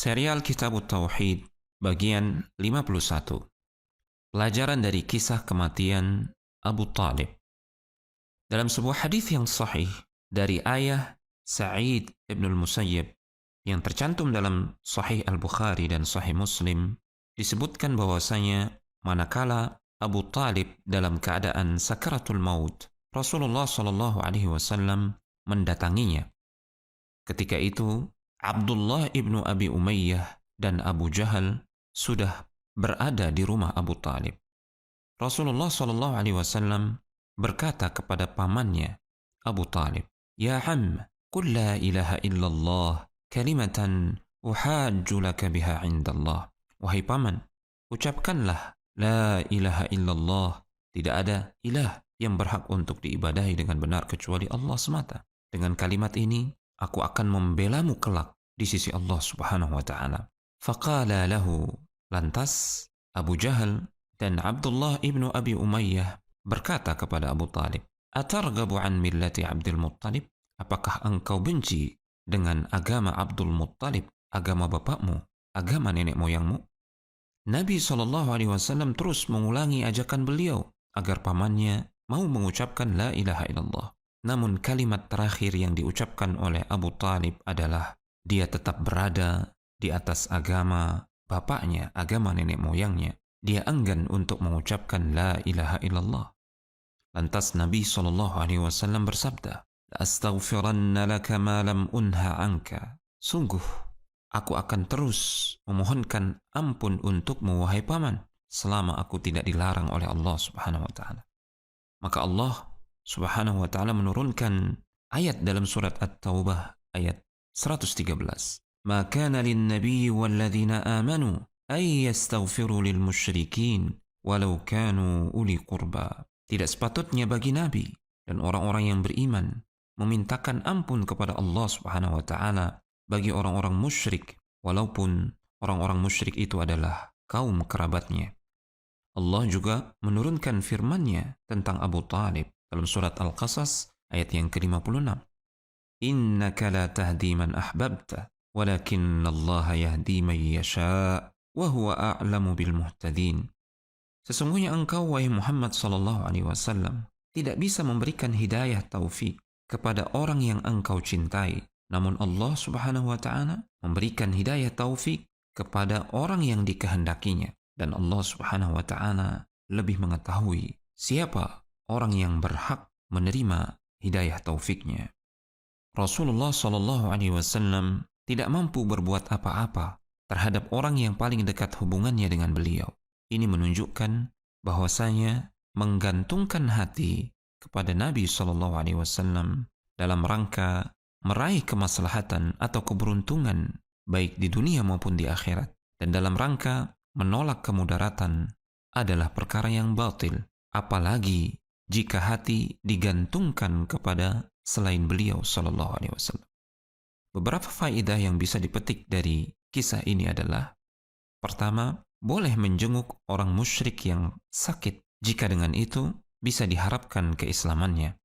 Serial Kitabut Tauhid bagian 51. Pelajaran dari kisah kematian Abu Talib. Dalam sebuah hadis yang sahih dari ayah Sa'id ibn al-Musayyib yang tercantum dalam Sahih Al-Bukhari dan Sahih Muslim, disebutkan bahwasanya manakala Abu Talib dalam keadaan sakaratul maut, Rasulullah SAW mendatanginya. Ketika itu Abdullah ibnu Abi Umayyah dan Abu Jahal sudah berada di rumah Abu Talib. Rasulullah SAW berkata kepada pamannya Abu Talib, "Ya Ham, qul la ilaha illallah kalimatan uhajju laka biha indallah." Wahai paman, ucapkanlah la ilaha illallah, tidak ada ilah yang berhak untuk diibadahi dengan benar kecuali Allah semata. Dengan kalimat ini aku akan membelamu kelak di sisi Allah Subhanahu wa taala. Faqala lahu, lantas Abu Jahal dan Abdullah ibnu Abi Umayyah berkata kepada Abu Talib, "Atarghabu an millati Abdul Muttalib?" Apakah engkau benci dengan agama Abdul Muttalib, agama bapakmu, agama nenek moyangmu? Nabi SAW terus mengulangi ajakan beliau agar pamannya mau mengucapkan la ilaha illallah. Namun kalimat terakhir yang diucapkan oleh Abu Talib adalah dia tetap berada di atas agama bapaknya, agama nenek moyangnya. Dia enggan untuk mengucapkan la ilaha illallah. Lantas Nabi SAW bersabda, "Astaghfiranna laka ma lam unha anka." Sungguh, aku akan terus memohonkan ampun untukmu wahai paman, selama aku tidak dilarang oleh Allah Subhanahu wa taala. Maka Allah Subhanahu wa ta'ala menurunkan ayat dalam surat At-Taubah ayat 113. "Ma kana lin-nabiyyi wal-ladzina amanu ay yastaghfiru lil-musyrikin walau kanu uli qurba." Tidak sepatutnya bagi nabi dan orang-orang yang beriman memintakan ampun kepada Allah Subhanahu wa ta'ala bagi orang-orang musyrik walaupun orang-orang musyrik itu adalah kaum kerabatnya. Allah juga menurunkan firman-Nya tentang Abu Talib dalam surat Al-Qasas ayat yang ke-56. "Innaka la tahdi man ahbabta, walakinnallaha yahdi man yasha, wa huwa a'lamu bil muhtadin." Sesungguhnya engkau wahai Muhammad SAW tidak bisa memberikan hidayah taufik kepada orang yang engkau cintai, namun Allah Subhanahu wa taala memberikan hidayah taufik kepada orang yang dikehendakinya, dan Allah Subhanahu wa taala lebih mengetahui siapa orang yang berhak menerima hidayah taufiknya. Rasulullah SAW tidak mampu berbuat apa-apa terhadap orang yang paling dekat hubungannya dengan beliau. Ini menunjukkan bahwasanya menggantungkan hati kepada Nabi SAW dalam rangka meraih kemaslahatan atau keberuntungan baik di dunia maupun di akhirat, dan dalam rangka menolak kemudaratan adalah perkara yang batil, apalagi jika hati digantungkan kepada selain beliau sallallahu alaihi wasallam. Beberapa faedah yang bisa dipetik dari kisah ini adalah: pertama, boleh menjenguk orang musyrik yang sakit jika dengan itu bisa diharapkan keislamannya.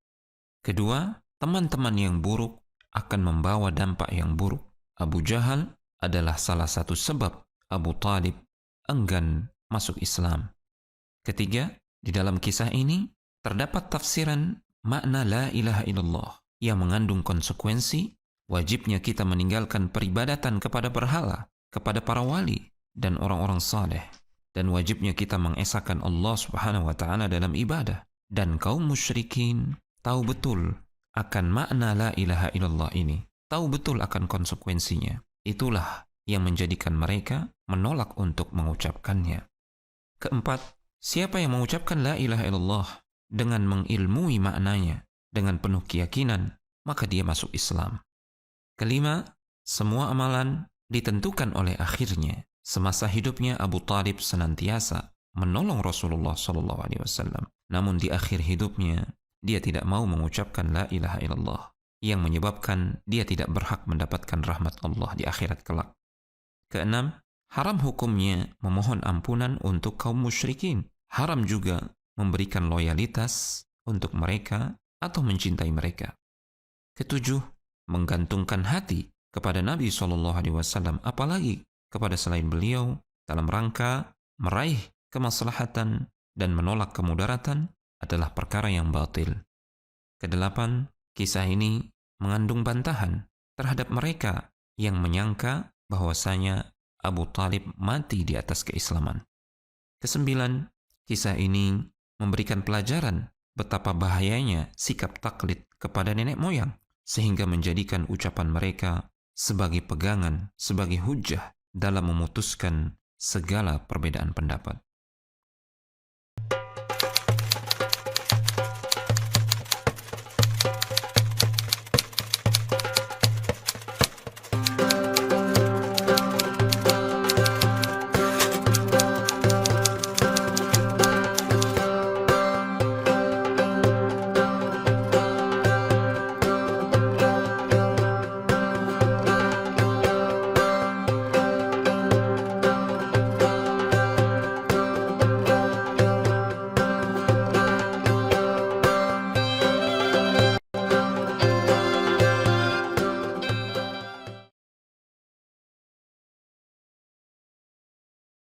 Kedua, teman-teman yang buruk akan membawa dampak yang buruk. Abu Jahal adalah salah satu sebab Abu Talib enggan masuk Islam. Ketiga, di dalam kisah ini terdapat tafsiran makna la ilaha illallah yang mengandung konsekuensi wajibnya kita meninggalkan peribadatan kepada berhala, kepada para wali dan orang-orang saleh, dan wajibnya kita mengesahkan Allah Subhanahu wa taala dalam ibadah. Dan kaum musyrikin tahu betul akan makna la ilaha illallah ini, tahu betul akan konsekuensinya. Itulah yang menjadikan mereka menolak untuk mengucapkannya. Keempat, siapa yang mengucapkan la ilaha illallah dengan mengilmui maknanya dengan penuh keyakinan, maka dia masuk Islam. Kelima, semua amalan ditentukan oleh akhirnya. Semasa hidupnya Abu Talib senantiasa menolong Rasulullah SAW. Namun di akhir hidupnya dia tidak mau mengucapkan la ilaha illallah, yang menyebabkan dia tidak berhak mendapatkan rahmat Allah di akhirat kelak. Keenam, haram hukumnya memohon ampunan untuk kaum musyrikin. Haram juga memberikan loyalitas untuk mereka atau mencintai mereka. Ketujuh, menggantungkan hati kepada Nabi SAW, apalagi kepada selain beliau dalam rangka meraih kemaslahatan dan menolak kemudaratan adalah perkara yang batil. Kedelapan, kisah ini mengandung bantahan terhadap mereka yang menyangka bahwasanya Abu Talib mati di atas keislaman. Kesembilan, kisah ini memberikan pelajaran betapa bahayanya sikap taklid kepada nenek moyang, sehingga menjadikan ucapan mereka sebagai pegangan, sebagai hujjah dalam memutuskan segala perbedaan pendapat.